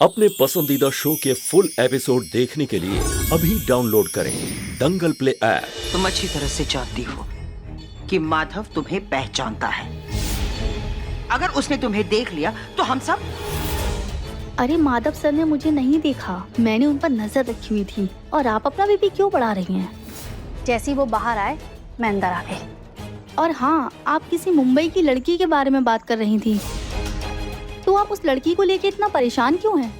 अपने पसंदीदा शो के फुल एपिसोड देखने के लिए अभी डाउनलोड करें दंगल प्ले ऐप। तुम अच्छी तरह से जानती हो कि माधव तुम्हें पहचानता है। अगर उसने तुम्हें देख लिया तो हम सब। अरे माधव सर ने मुझे नहीं देखा, मैंने उन पर नजर रखी हुई थी। और आप अपना बीपी क्यों बढ़ा रही हैं? जैसे ही वो बाहर आए मैं अंदर आ गई। और हाँ, आप किसी मुंबई की लड़की के बारे में बात कर रही थी, तो आप उस लड़की को लेके इतना परेशान क्यों हैं?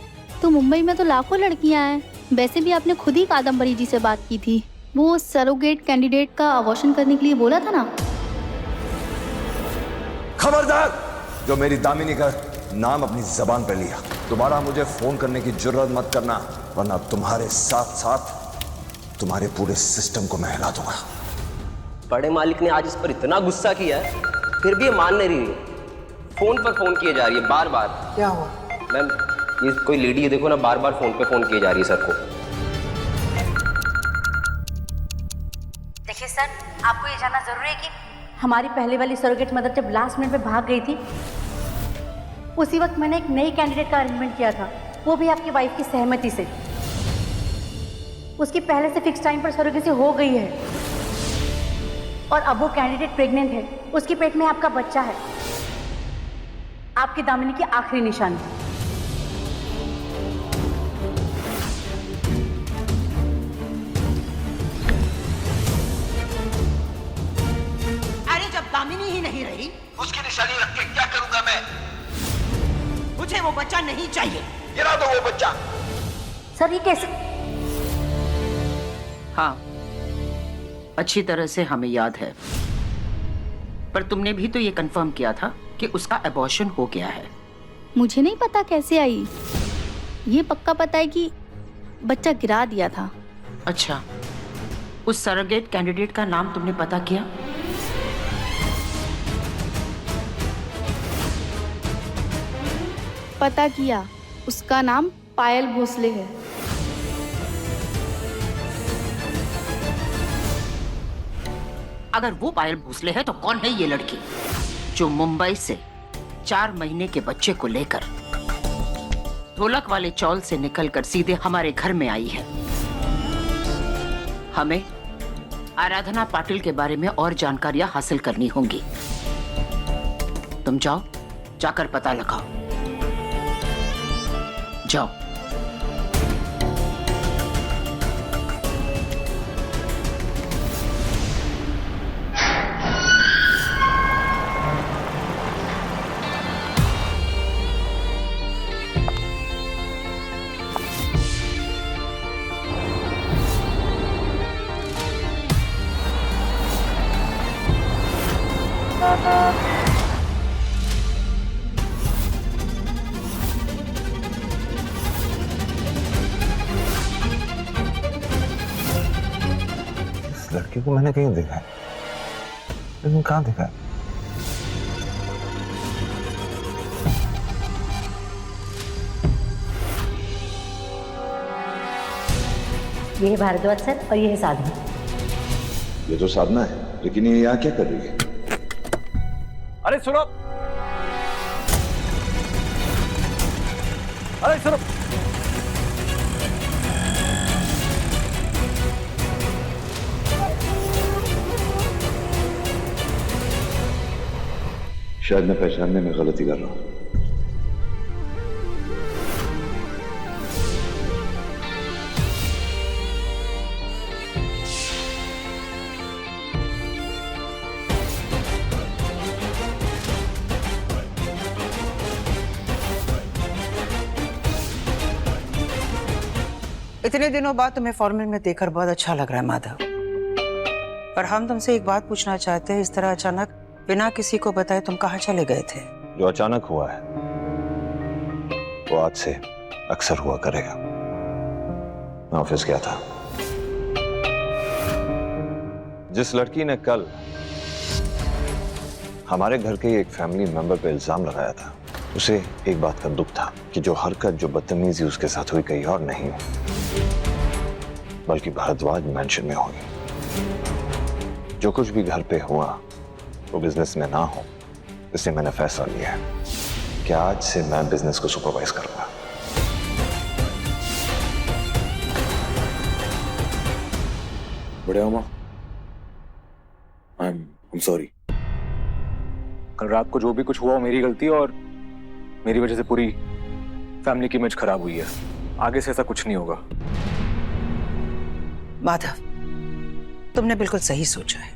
तो मुंबई में तो लाखों लड़कियां हैं। वैसे भी आपने खुद ही कादम्बरी जी से बात की थी, वो सरोगेट कैंडिडेट का अबॉर्शन करने के लिए बोला था ना। खबरदार, जो मेरी दामिनी का नाम अपनी जबान पर लिया, दोबारा मुझे फोन करने की जुर्रत मत करना, वरना तुम्हारे साथ साथ तुम्हारे पूरे सिस्टम को मैं हिला दूंगा। बड़े मालिक ने आज इस पर इतना गुस्सा किया है, फिर भी ये मान नहीं रही है। फोन पर फोन किए जा रही है बार बार। क्या हुआ? मैम, ये कोई लेडी है, देखो ना, बार बार फोन पे फोन किए जा रही है सर को। देखिए सर, आपको ये जानना जरूरी है कि हमारी पहले वाली सरोगेट मदर जब लास्ट मिनट में भाग गई थी, उसी वक्त मैंने एक नई कैंडिडेट का अरेंजमेंट किया था, वो भी आपकी वाइफ की सहमति से। उसकी पहले से फिक्स टाइम पर सरोगेसी हो गई है और अब वो कैंडिडेट प्रेग्नेंट है। उसके पेट में आपका बच्चा है, आपकी दामिनी की आखिरी निशानी। अरे जब दामिनी ही नहीं रही, उसकी निशानी रख के क्या करूंगा मैं? मुझे वो बच्चा नहीं चाहिए। गिरा दो वो बच्चा। सर ये कैसे? हाँ, अच्छी तरह से हमें याद है, पर तुमने भी तो ये कंफर्म किया था कि उसका अबॉर्शन हो गया है। मुझे नहीं पता कैसे आई, ये पक्का पता है कि बच्चा गिरा दिया था। अच्छा, उस सरोगेट कैंडिडेट का नाम तुमने पता किया? पता किया, उसका नाम पायल भोसले है। अगर वो पायल भोसले है तो कौन है ये लड़की जो मुंबई से 4 महीने के बच्चे को लेकर ढोलक वाले चौल से निकलकर सीधे हमारे घर में आई है? हमें आराधना पाटिल के बारे में और जानकारियां हासिल करनी होंगी। तुम जाओ, जाकर पता लगाओ। जाओ। इस लड़की को मैंने कहीं देखा है, लेकिन कहाँ देखा है? ये है भारद्वाज सर और ये है साधना। ये तो साधना है, लेकिन ये यहाँ क्या कर रही है? अरे सुनो, अरे सुनो, शायद मैं पहचानने में गलती कर रहा हूँ। इतने दिनों बाद तुम्हें फॉर्मल में देखकर बहुत अच्छा लग रहा है माधव। पर हम तुमसे एक बात पूछना चाहते हैं, इस तरह अचानक बिना किसी को बताए तुम कहाँ चले गए थे? जो अचानक हुआ है वो आज से अक्सर हुआ करेगा। मैं ऑफिस गया था। जिस लड़की ने कल हमारे घर के एक फैमिली मेंबर पे इल्जाम लगाया था, उसे एक बात का दुख था कि जो हरकत, जो बदतमीजी उसके साथ हुई कहीं और नहीं बल्कि भारद्वाज मैंशन में हुई। जो कुछ भी घर पे हुआ वो बिजनेस में ना हो, इसलिए मैंने फैसला लिया है कि आज से मैं बिजनेस को सुपरवाइज करूंगा। बड़े मामा, I'm sorry। कल रात को जो भी कुछ हुआ वो मेरी गलती है और मेरी वजह से पूरी फैमिली की इमेज खराब हुई है। आगे से ऐसा कुछ नहीं होगा। माधव, तुमने बिल्कुल सही सोचा है,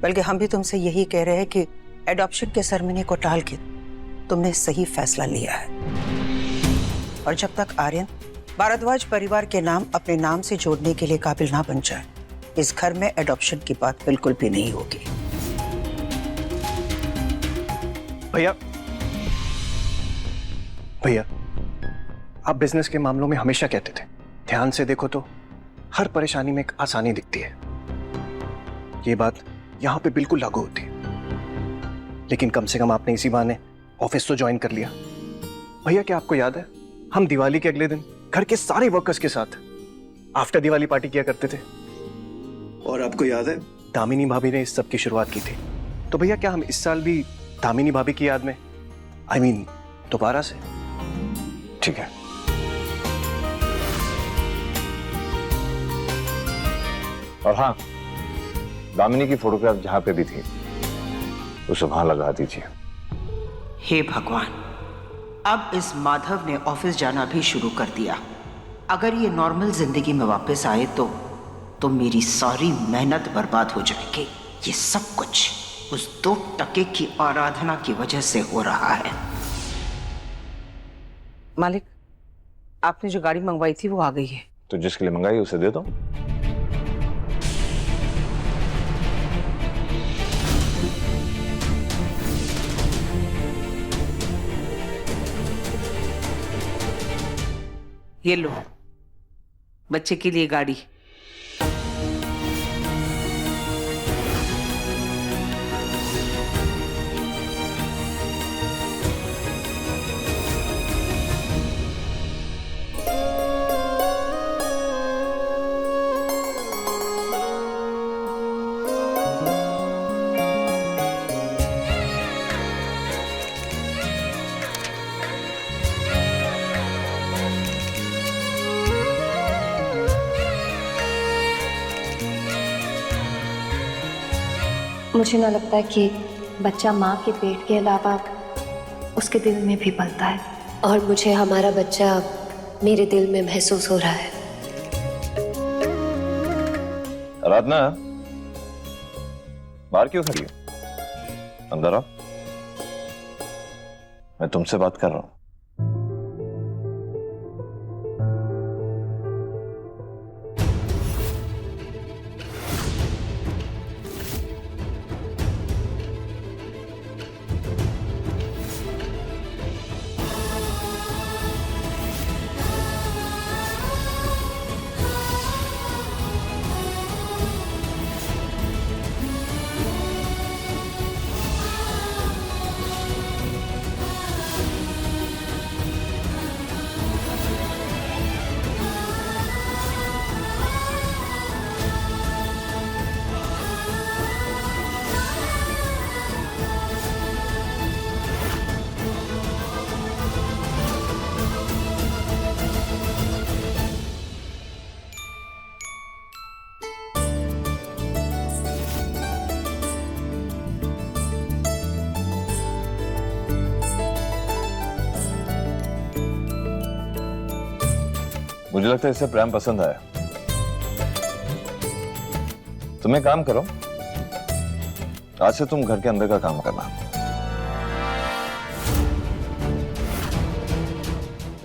बल्कि हम भी तुमसे यही कह रहे हैं कि एडॉप्शन के सेरेमनी को टाल के तुमने सही फैसला लिया है। और जब तक आर्यन भारद्वाज परिवार के नाम अपने नाम से जोड़ने के लिए काबिल ना बन जाए, इस घर में एडॉप्शन की बात बिल्कुल भी नहीं होगी। भैया, आप बिजनेस के मामलों में हमेशा कहते थे ध्यान से देखो तो हर परेशानी में एक आसानी दिखती है। ये बात यहां पे बिल्कुल लागू होती है। लेकिन कम से कम आपने इसी बहाने ऑफिस तो ज्वाइन कर लिया। भैया, क्या आपको याद है हम दिवाली के अगले दिन घर के सारे वर्कर्स के साथ आफ्टर दिवाली पार्टी किया करते थे? और आपको याद है दामिनी भाभी ने इस सब की शुरुआत की थी। तो भैया, क्या हम इस साल भी दामिनी भाभी की याद में दोबारा से? ठीक है। और हाँ, दामिनी की फोटोग्राफ जहां पे भी थी उसे वहां लगा दीजिए। हे भगवान, अब इस माधव ने ऑफिस जाना भी शुरू कर दिया। अगर ये नॉर्मल जिंदगी में वापस आए तो मेरी सारी मेहनत बर्बाद हो जाएगी। ये सब कुछ उस 2 टके की आराधना की वजह से हो रहा है। मालिक, आपने जो गाड़ी मंगवाई थी वो आ गई है। तो जिसके लिए मंगाई उसे दे दो। ये लो, बच्चे के लिए गाड़ी। मुझे ना लगता है कि बच्चा माँ के पेट के अलावा उसके दिल में भी पलता है। और मुझे हमारा बच्चा मेरे दिल में महसूस हो रहा है। आराधना, बाहर क्यों खड़ी हो? अंदर आओ, मैं तुमसे बात कर रहा हूं। मुझे लगता है इसे प्रेम पसंद आया। तुम एक काम करो, आज से तुम घर के अंदर का काम करना।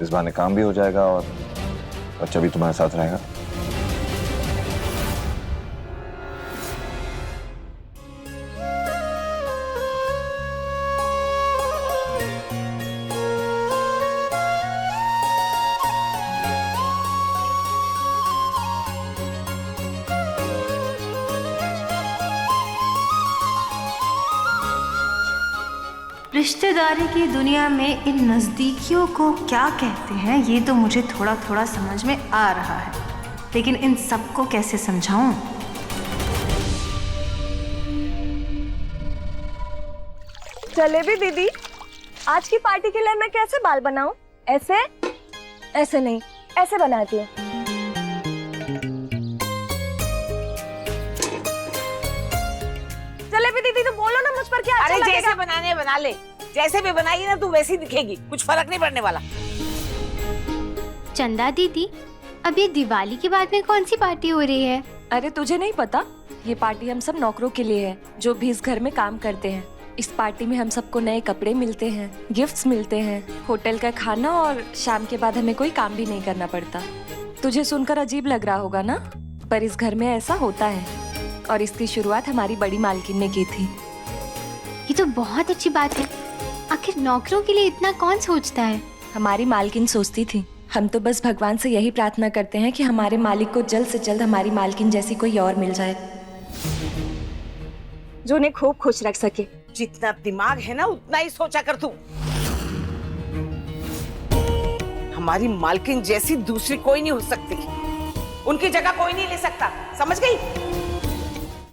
इस बहाने काम भी हो जाएगा और बच्चा भी तुम्हारे साथ रहेगा। रिश्तेदारी की दुनिया में इन नज़दीकियों को क्या कहते हैं, ये तो मुझे थोड़ा थोड़ा समझ में आ रहा है, लेकिन इन सबको कैसे समझाऊं? जलेबी दीदी, आज की पार्टी के लिए मैं कैसे बाल बनाऊं? ऐसे? ऐसे नहीं, ऐसे बनाती हूँ। दीदी, तो बोलो ना मुझ पर क्या अच्छा अरे लगेगा? जैसे बनाने बना ले, जैसे भी बनाई ना तू वैसी दिखेगी, कुछ फर्क नहीं पड़ने वाला। चंदा दीदी, अब ये दिवाली के बाद में कौन सी पार्टी हो रही है? अरे तुझे नहीं पता, ये पार्टी हम सब नौकरों के लिए है जो भी इस घर में काम करते हैं। इस पार्टी में हम सबको नए कपड़े मिलते हैं, गिफ्ट्स मिलते हैं, होटल का खाना और शाम के बाद हमें कोई काम भी नहीं करना पड़ता। तुझे सुनकर अजीब लग रहा होगा ना, पर इस घर में ऐसा होता है और इसकी शुरुआत हमारी बड़ी मालकिन ने की थी। ये तो बहुत अच्छी बात है। आखिर नौकरों के लिए इतना कौन सोचता है? हमारी मालकिन सोचती थी। हम तो बस भगवान से यही प्रार्थना करते हैं कि हमारे मालिक को जल्द से जल्द हमारी मालकिन जैसी कोई और मिल जाए जो उन्हें खूब खुश रख सके। जितना दिमाग है ना उतना ही सोचा कर तू। हमारी मालकिन जैसी दूसरी कोई नहीं हो सकती, उनकी जगह कोई नहीं ले सकता, समझ गई?